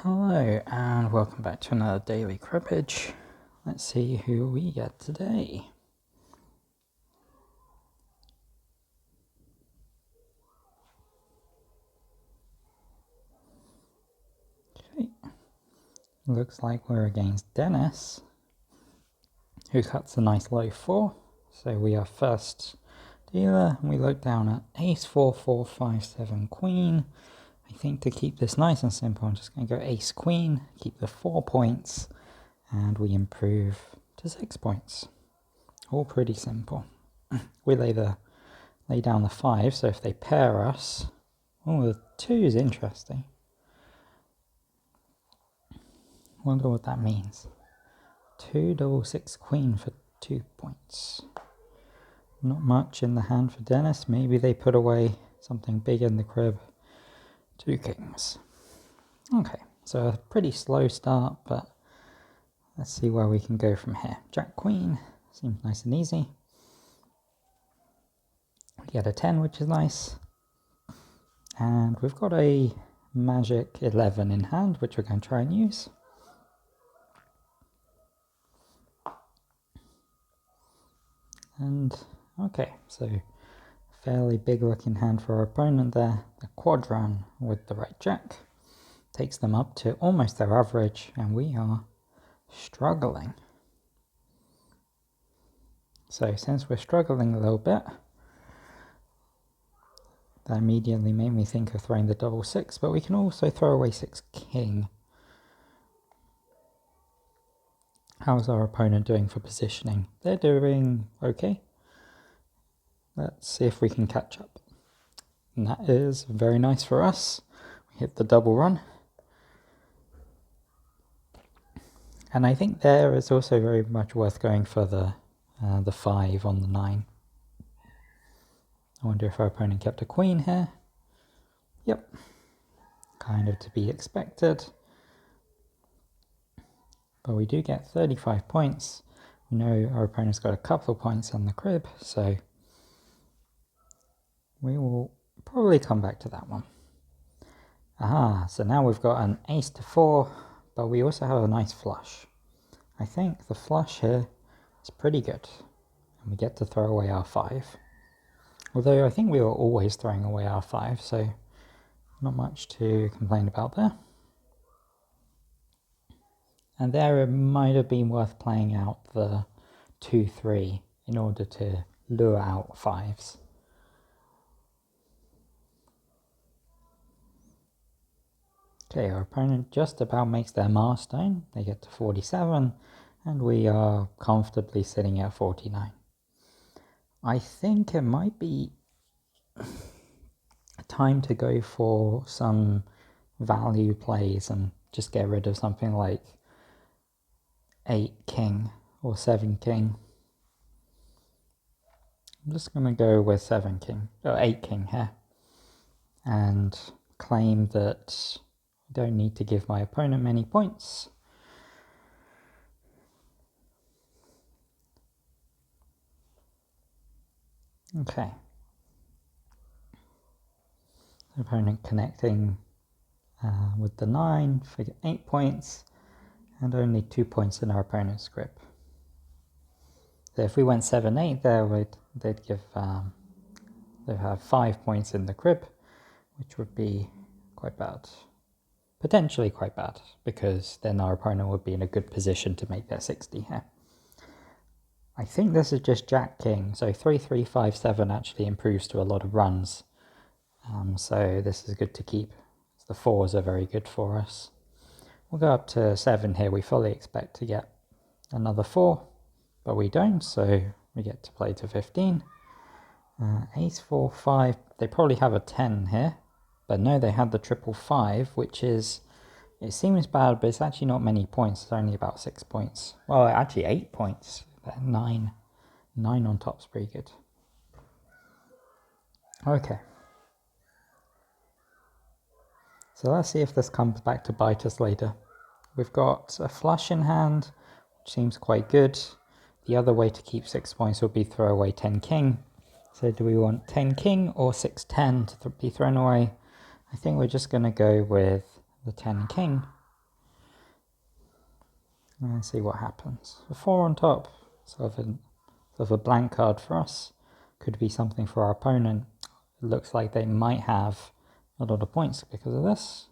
Hello and welcome back to another daily cribbage. Let's see who we get today. Okay, looks like we're against Dennis, who cuts a nice low 4. So we are first dealer, and we look down at ace 4, 4, 5, 7, queen. I think to keep this nice and simple, I'm just going to go ace, queen, keep the 4 points, and we improve to 6 points. All pretty simple. We lay down the 5, so if they pair us, oh, the 2 is interesting. Wonder what that means. 2 double 6 queen for 2 points. Not much in the hand for Dennis. Maybe they put away something big in the crib. 2 kings. Okay, so a pretty slow start, but let's see where we can go from here. Jack queen seems nice and easy. We get a 10, which is nice. And we've got a magic 11 in hand, which we're going to try and use. And okay, so fairly big looking hand for our opponent there. The quadran with the right jack takes them up to almost their average, and we are struggling. So since we're struggling a little bit, that immediately made me think of throwing the double 6, but we can also throw away 6 king. How's our opponent doing for positioning? They're doing okay. Let's see if we can catch up. And that is very nice for us. We hit the double run. And I think there is also very much worth going for the 5 on the 9. I wonder if our opponent kept a queen here. Yep. Kind of to be expected. But we do get 35 points. We know our opponent's got a couple of points on the crib, so we will probably come back to that one. Aha, so now we've got an ace to 4, but we also have a nice flush. I think the flush here is pretty good, and we get to throw away our 5. Although I think we were always throwing away our 5, so not much to complain about there. And there it might have been worth playing out the 2-3 in order to lure out 5s. Okay, our opponent just about makes their milestone. They get to 47, and we are comfortably sitting at 49. I think it might be time to go for some value plays and just get rid of something like 8 king or 7 king. I'm just going to go with 7 king, or 8 king here, and claim that I don't need to give my opponent many points. Okay. The opponent connecting with the 9 for 8 points, and only 2 points in our opponent's grip. So if we went 7-8 there, they'd have 5 points in the crib, which would be quite bad. Potentially quite bad, because then our opponent would be in a good position to make their 60 here. I think this is just Jack King, so 3-3-5-7 actually improves to a lot of runs. So this is good to keep. The 4s are very good for us. We'll go up to 7 here. We fully expect to get another 4, but we don't, so we get to play to 15. Ace 4, 5. They probably have a 10 here, but no, they had the triple 5, which is, it seems bad, but it's actually not many points. It's only about 6 points. Well, actually 8 points. 9 on top's pretty good. Okay. So let's see if this comes back to bite us later. We've got a flush in hand, which seems quite good. The other way to keep 6 points would be throw away 10 king. So do we want 10 king or 6-10 to be thrown away? I think we're just going to go with the 10 king. and see what happens. A 4 on top, sort of a blank card for us. Could be something for our opponent. It looks like they might have a lot of points because of this.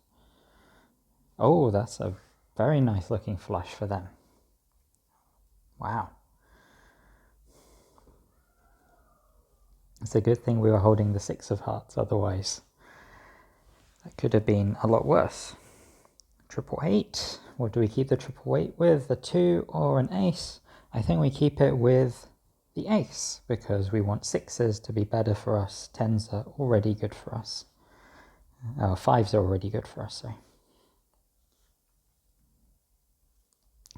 Oh, that's a very nice looking flush for them. Wow. It's a good thing we were holding the 6 of hearts, otherwise that could have been a lot worse. 888. What do we keep the 888 with? The 2 or an ace? I think we keep it with the ace because we want 6s to be better for us. 10s are already good for us. 5s are already good for us, sorry.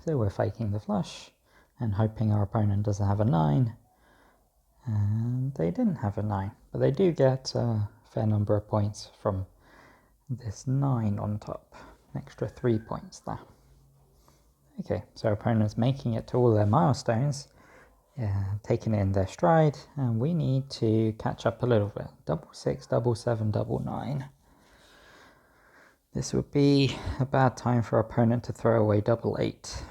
So we're faking the flush and hoping our opponent doesn't have a 9. And they didn't have a 9, but they do get a fair number of points from this 9 on top. An extra 3 points there. Okay, so our opponent's making it to all their milestones, taking it in their stride, and we need to catch up a little bit. 6, 7, 9. This would be a bad time for our opponent to throw away 8.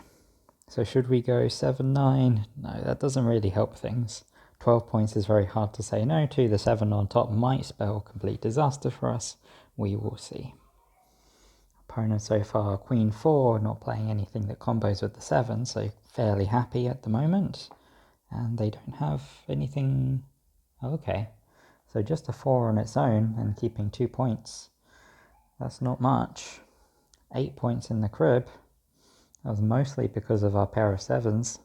So should we go 7, 9? No, that doesn't really help things. 12 points is very hard to say no to. The 7 on top might spell complete disaster for us. We will see. Opponent so far, Queen 4, not playing anything that combos with the 7, so fairly happy at the moment. And they don't have anything... Okay, so just a 4 on its own and keeping 2 points. That's not much. 8 points in the crib. That was mostly because of our pair of 7s.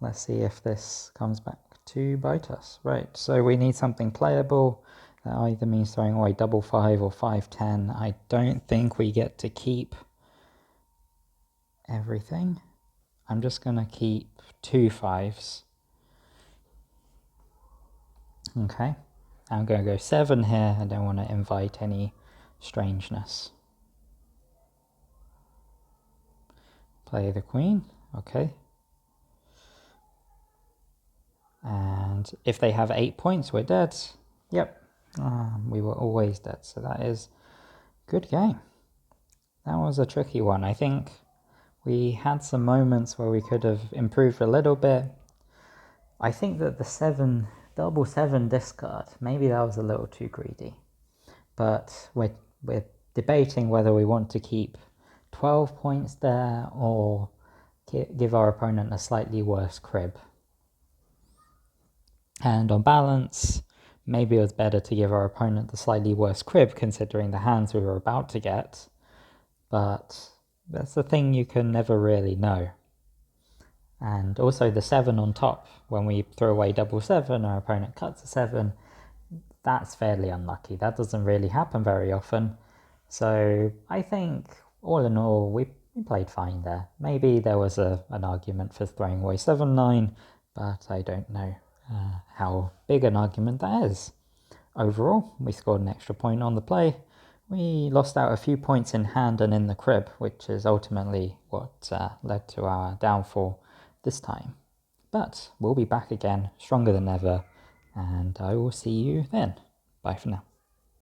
Let's see if this comes back to bite us. Right, so we need something playable. That either means throwing away 5 or 10. I don't think we get to keep everything. I'm just going to keep 2 5s. Okay, I'm going to go 7 here. I don't want to invite any strangeness. Play the queen, okay. And if they have 8 points, we're dead. Yep, we were always dead, so that is good game. That was a tricky one. I think we had some moments where we could have improved a little bit. I think that the 7 discard, maybe that was a little too greedy. But we're debating whether we want to keep 12 points there or give our opponent a slightly worse crib. And on balance, maybe it was better to give our opponent the slightly worse crib considering the hands we were about to get. But that's the thing you can never really know. And also the 7 on top, when we throw away 7, our opponent cuts a 7, that's fairly unlucky. That doesn't really happen very often. So I think all in all, we played fine there. Maybe there was an argument for throwing away 7, 9, but I don't know how big an argument that is. Overall, we scored an extra point on the play. We lost out a few points in hand and in the crib, which is ultimately what led to our downfall this time. But we'll be back again, stronger than ever, and I will see you then. Bye for now.